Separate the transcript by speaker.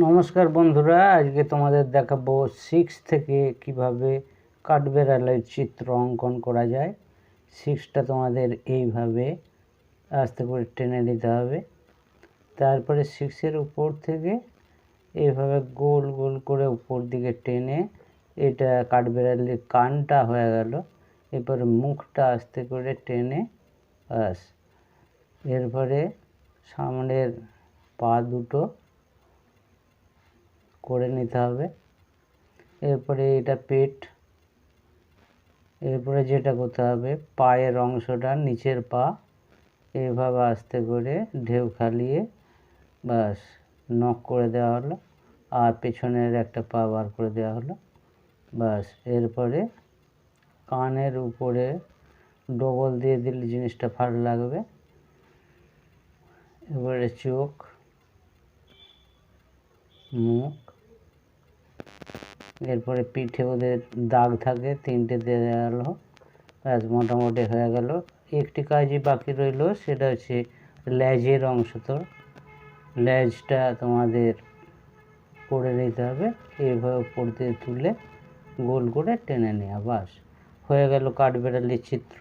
Speaker 1: নমস্কার বন্ধুরা, আজকে তোমাদের দেখাবো 6 থেকে কিভাবে কাঠবেড়ালের চিত্র অঙ্কন করা যায়। 6টা তোমাদের এইভাবে আস্তে করে টেনে নিতে হবে। তারপরে 6-এর উপর থেকে এইভাবে গোল গোল করে উপর দিকে টেনে, এটা কাঠবেড়ালির কানটা হয়ে গেল। এরপরে মুখটা আস্তে করে টেনে ব্যাস। এরপরে সামনের পা দুটো করে নিতে হবে। এরপরে এটা পেট। এরপরে যেটা করতে হবে, পায়ের অংশটা, নিচের পা এইভাবে আস্তে করে ঢেউ খালিয়ে ব্যাস নক করে দেওয়া হলো, আর পেছনের একটা পা বার করে দেওয়া হলো ব্যাস। এরপরে কানের উপরে ডবল দিয়ে দিলে জিনিসটা ভালো লাগবে। এবারে চোখ, মুখ, এরপরে পিঠে ওদের দাগ থাকে 3টে দিয়ে দেওয়া হলো ব্যাস, মোটামুটি হয়ে গেল। একটি কাজই বাকি রইল, সেটা হচ্ছে লেজের অংশ। তো লেজটা তোমাদের করে নিতে হবে, এইভাবে উপর দিয়ে তুলে গোল করে টেনে নেওয়া, বাস হয়ে গেল কাঠবেড়ালির চিত্র।